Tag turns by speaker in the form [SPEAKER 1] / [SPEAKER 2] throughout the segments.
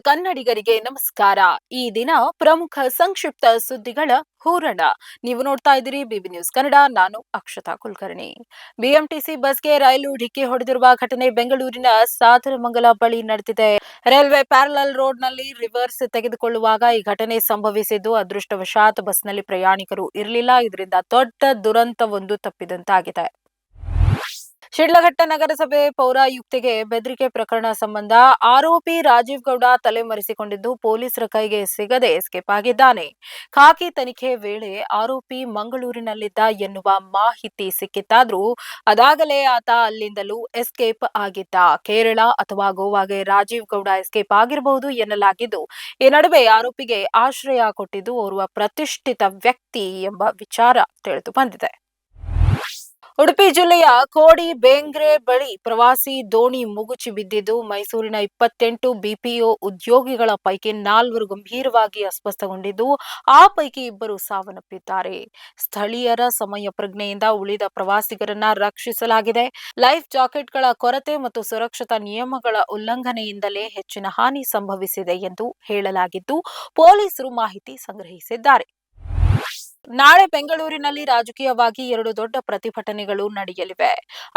[SPEAKER 1] ಕನ್ನಡಿಗರಿಗೆ ನಮಸ್ಕಾರ. ಈ ದಿನ ಪ್ರಮುಖ ಸಂಕ್ಷಿಪ್ತ ಸುದ್ದಿಗಳ ಹೂರಣ. ನೀವು ನೋಡ್ತಾ ಇದ್ದೀರಿ ಬಿಬಿ ನ್ಯೂಸ್ ಕನ್ನಡ. ನಾನು ಅಕ್ಷತಾ ಕುಲಕರ್ಣಿ. ಬಿಎಂಟಿಸಿ ಬಸ್ಗೆ ರೈಲು ಡಿಕ್ಕಿ ಹೊಡೆದಿರುವ ಘಟನೆ ಬೆಂಗಳೂರಿನ ಸಾದರಮಂಗಲ ಬಳಿ ನಡೆದಿದೆ. ರೈಲ್ವೆ ಪ್ಯಾರಲಲ್ ರೋಡ್ನಲ್ಲಿ ರಿವರ್ಸ್ ತೆಗೆದುಕೊಳ್ಳುವಾಗ ಈ ಘಟನೆ ಸಂಭವಿಸಿದ್ದು, ಅದೃಷ್ಟವಶಾತ್ ಬಸ್ನಲ್ಲಿ ಪ್ರಯಾಣಿಕರು ಇರಲಿಲ್ಲ. ಇದರಿಂದ ದೊಡ್ಡ ದುರಂತವೊಂದು ತಪ್ಪಿದಂತಾಗಿದೆ. ಶಿಡ್ಲಘಟ್ಟ ನಗರಸಭೆ ಪೌರಾಯುಕ್ತೆಗೆ ಬೆದರಿಕೆ ಪ್ರಕರಣ ಸಂಬಂಧ ಆರೋಪಿ ರಾಜೀವ್ ಗೌಡ ತಲೆಮರೆಸಿಕೊಂಡಿದ್ದು, ಪೊಲೀಸರ ಕೈಗೆ ಸಿಗದೆ ಎಸ್ಕೇಪ್ ಆಗಿದ್ದಾನೆ. ಖಾಕಿ ತನಿಖೆ ವೇಳೆ ಆರೋಪಿ ಮಂಗಳೂರಿನಲ್ಲಿದ್ದ ಎನ್ನುವ ಮಾಹಿತಿ ಸಿಕ್ಕಿತ್ತಾದ್ರೂ ಅದಾಗಲೇ ಆತ ಅಲ್ಲಿಂದಲೂ ಎಸ್ಕೇಪ್ ಆಗಿದ್ದ. ಕೇರಳ ಅಥವಾ ಗೋವಾಗೆ ರಾಜೀವ್ ಗೌಡ ಎಸ್ಕೇಪ್ ಆಗಿರಬಹುದು ಎನ್ನಲಾಗಿದ್ದು, ಈ ನಡುವೆ ಆರೋಪಿಗೆ ಆಶ್ರಯ ಕೊಟ್ಟಿದ್ದು ಓರ್ವ ಪ್ರತಿಷ್ಠಿತ ವ್ಯಕ್ತಿ ಎಂಬ ವಿಚಾರ ತಿಳಿದು ಬಂದಿದೆ. ಉಡುಪಿ ಜಿಲ್ಲೆಯ ಕೋಡಿ ಬೇಂಗ್ರೆ ಬಳಿ ಪ್ರವಾಸಿ ದೋಣಿ ಮುಗುಚಿ ಬಿದ್ದಿದ್ದು, ಮೈಸೂರಿನ 28 ಬಿಪಿಒ ಉದ್ಯೋಗಿಗಳ ಪೈಕಿ 4 ಗಂಭೀರವಾಗಿ ಅಸ್ವಸ್ಥಗೊಂಡಿದ್ದು, ಆ ಪೈಕಿ 2 ಸಾವನ್ನಪ್ಪಿದ್ದಾರೆ. ಸ್ಥಳೀಯರ ಸಮಯ ಪ್ರಜ್ಞೆಯಿಂದ ಉಳಿದ ಪ್ರವಾಸಿಗರನ್ನ ರಕ್ಷಿಸಲಾಗಿದೆ. ಲೈಫ್ ಜಾಕೆಟ್ಗಳ ಕೊರತೆ ಮತ್ತು ಸುರಕ್ಷತಾ ನಿಯಮಗಳ ಉಲ್ಲಂಘನೆಯಿಂದಲೇ ಹೆಚ್ಚಿನ ಹಾನಿ ಸಂಭವಿಸಿದೆ ಎಂದು ಹೇಳಲಾಗಿದ್ದು, ಪೊಲೀಸರು ಮಾಹಿತಿ ಸಂಗ್ರಹಿಸಿದ್ದಾರೆ. ನಾಳೆ ಬೆಂಗಳೂರಿನಲ್ಲಿ ರಾಜಕೀಯವಾಗಿ 2 ದೊಡ್ಡ ಪ್ರತಿಭಟನೆಗಳು ನಡೆಯಲಿವೆ.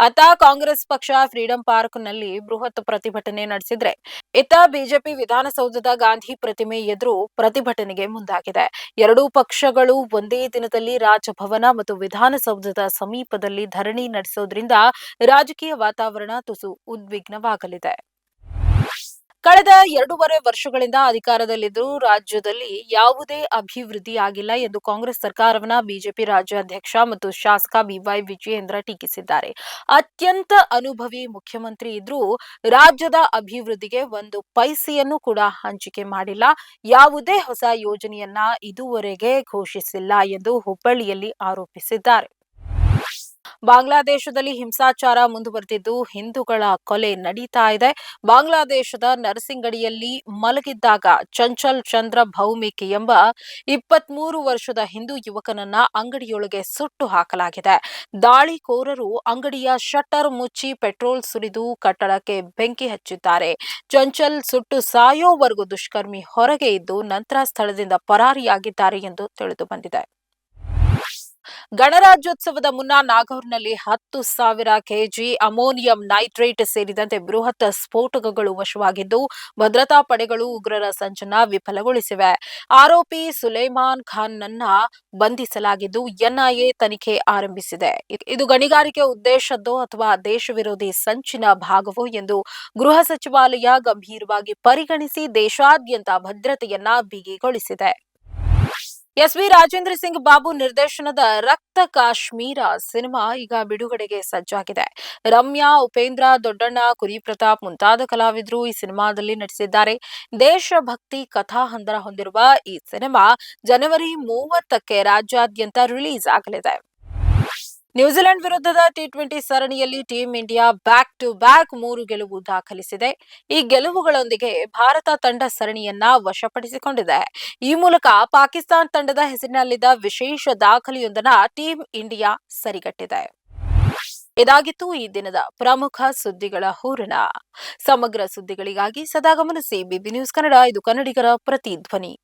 [SPEAKER 1] ಅತ್ತ ಕಾಂಗ್ರೆಸ್ ಪಕ್ಷ ಫ್ರೀಡಂ ಪಾರ್ಕ್ನಲ್ಲಿ ಬೃಹತ್ ಪ್ರತಿಭಟನೆ ನಡೆಸಿದ್ರೆ, ಇತ್ತ ಬಿಜೆಪಿ ವಿಧಾನಸೌಧದ ಗಾಂಧಿ ಪ್ರತಿಮೆ ಎದುರು ಪ್ರತಿಭಟನೆಗೆ ಮುಂದಾಗಿದೆ. ಎರಡೂ ಪಕ್ಷಗಳು ಒಂದೇ ದಿನದಲ್ಲಿ ರಾಜಭವನ ಮತ್ತು ವಿಧಾನಸೌಧದ ಸಮೀಪದಲ್ಲಿ ಧರಣಿ ನಡೆಸೋದ್ರಿಂದ ರಾಜಕೀಯ ವಾತಾವರಣ ತುಸು ಉದ್ವಿಗ್ನವಾಗಲಿದೆ. ಕಳೆದ 2.5 ವರ್ಷಗಳಿಂದ ಅಧಿಕಾರದಲ್ಲಿದ್ದರೂ ರಾಜ್ಯದಲ್ಲಿ ಯಾವುದೇ ಅಭಿವೃದ್ಧಿ ಆಗಿಲ್ಲ ಎಂದು ಕಾಂಗ್ರೆಸ್ ಸರ್ಕಾರವನ್ನ ಬಿಜೆಪಿ ರಾಜ್ಯಾಧ್ಯಕ್ಷ ಮತ್ತು ಶಾಸಕ ಬಿವೈ ವಿಜಯೇಂದ್ರ ಟೀಕಿಸಿದ್ದಾರೆ. ಅತ್ಯಂತ ಅನುಭವಿ ಮುಖ್ಯಮಂತ್ರಿ ಇದ್ರೂ ರಾಜ್ಯದ ಅಭಿವೃದ್ಧಿಗೆ 1 ಪೈಸೆಯನ್ನು ಕೂಡ ಹಂಚಿಕೆ ಮಾಡಿಲ್ಲ, ಯಾವುದೇ ಹೊಸ ಯೋಜನೆಯನ್ನ ಇದುವರೆಗೆ ಘೋಷಿಸಿಲ್ಲ ಎಂದು ಹುಬ್ಬಳ್ಳಿಯಲ್ಲಿ ಆರೋಪಿಸಿದ್ದಾರೆ. ಬಾಂಗ್ಲಾದೇಶದಲ್ಲಿ ಹಿಂಸಾಚಾರ ಮುಂದುವರೆದಿದ್ದು, ಹಿಂದೂಗಳ ಕೊಲೆ ನಡೀತಾ ಇದೆ. ಬಾಂಗ್ಲಾದೇಶದ ನರಸಿಂಗಡಿಯಲ್ಲಿ ಮಲಗಿದ್ದಾಗ ಚಂಚಲ್ ಚಂದ್ರ ಭೌಮಿಕ್ ಎಂಬ 23 ವರ್ಷದ ಹಿಂದೂ ಯುವಕನನ್ನ ಅಂಗಡಿಯೊಳಗೆ ಸುಟ್ಟು ಹಾಕಲಾಗಿದೆ. ದಾಳಿಕೋರರು ಅಂಗಡಿಯ ಶಟ್ಟರ್ ಮುಚ್ಚಿ ಪೆಟ್ರೋಲ್ ಸುರಿದು ಕಟ್ಟಡಕ್ಕೆ ಬೆಂಕಿ ಹಚ್ಚಿದ್ದಾರೆ. ಚಂಚಲ್ ಸುಟ್ಟು ಸಾಯೋವರೆಗೂ ದುಷ್ಕರ್ಮಿ ಹೊರಗೆ ಇದ್ದು ನಂತರ ಸ್ಥಳದಿಂದ ಪರಾರಿಯಾಗಿದ್ದಾರೆ ಎಂದು ತಿಳಿದು ಬಂದಿದೆ. ಗಣರಾಜ್ಯೋತ್ಸವದ ಮುನ್ನ ನಾಗೌರ್ನಲ್ಲಿ 10,000 ಕೆಜಿ ಅಮೋನಿಯಂ ನೈಟ್ರೇಟ್ ಸೇರಿದಂತೆ ಬೃಹತ್ ಸ್ಫೋಟಕಗಳು ವಶವಾಗಿದ್ದು, ಭದ್ರತಾ ಪಡೆಗಳು ಉಗ್ರರ ಸಂಚನ್ನ ವಿಫಲಗೊಳಿಸಿವೆ. ಆರೋಪಿ ಸುಲೇಮಾನ್ ಖಾನ್ನನ್ನ ಬಂಧಿಸಲಾಗಿದ್ದು, ಎನ್ಐಎ ತನಿಖೆ ಆರಂಭಿಸಿದೆ. ಇದು ಗಣಿಗಾರಿಕೆ ಉದ್ದೇಶದ್ದೋ ಅಥವಾ ದೇಶ ವಿರೋಧಿ ಸಂಚಿನ ಭಾಗವೋ ಎಂದು ಗೃಹ ಸಚಿವಾಲಯ ಗಂಭೀರವಾಗಿ ಪರಿಗಣಿಸಿ ದೇಶಾದ್ಯಂತ ಭದ್ರತೆಯನ್ನ ಬಿಗಿಗೊಳಿಸಿದೆ. ಎಸ್ ವಿ ರಾಜೇಂದ್ರ ಸಿಂಗ್ ಬಾಬು ನಿರ್ದೇಶನದ ರಕ್ತ ಕಾಶ್ಮೀರ ಸಿನಿಮಾ ಈಗ ಬಿಡುಗಡೆಗೆ ಸಜ್ಜಾಗಿದೆ. ರಮ್ಯಾ, ಉಪೇಂದ್ರ, ದೊಡ್ಡಣ್ಣ, ಕುರಿ ಪ್ರತಾಪ್ ಮುಂತಾದ ಕಲಾವಿದರು ಈ ಸಿನಿಮಾದಲ್ಲಿ ನಟಿಸಿದ್ದಾರೆ. ದೇಶಭಕ್ತಿ ಕಥಾಹಂದರ ಹೊಂದಿರುವ ಈ ಸಿನಿಮಾ ಜನವರಿ 30ಕ್ಕೆ ರಾಜ್ಯಾದ್ಯಂತ ರಿಲೀಸ್ ಆಗಲಿದೆ. ನ್ಯೂಜಿಲೆಂಡ್ ವಿರುದ್ಧದ ಟಿ20 ಸರಣಿಯಲ್ಲಿ team India back to back 3 ಗೆಲುವು ದಾಖಲಿಸಿದೆ. ಈ ಗೆಲುವುಗಳೊಂದಿಗೆ ಭಾರತ ತಂಡ ಸರಣಿಯನ್ನ ವಶಪಡಿಸಿಕೊಂಡಿದೆ. ಈ ಮೂಲಕ ಪಾಕಿಸ್ತಾನ ತಂಡದ ಹೆಸರಿನಲ್ಲಿದ್ದ ವಿಶೇಷ ದಾಖಲೆಯೊಂದನ್ನು ಟೀಂ ಇಂಡಿಯಾ ಸರಿಗಟ್ಟಿದೆ. ಇದಾಗಿತ್ತು ಈ ದಿನದ ಪ್ರಮುಖ ಸುದ್ದಿಗಳ ಹೂರಣ. ಸಮಗ್ರ ಸುದ್ದಿಗಳಿಗಾಗಿ ಸದಾ ಗಮನಿಸಿ ಬಿಬಿ ನ್ಯೂಸ್ ಕನ್ನಡ. ಇದು ಕನ್ನಡಿಗರ ಪ್ರತಿಧ್ವನಿ.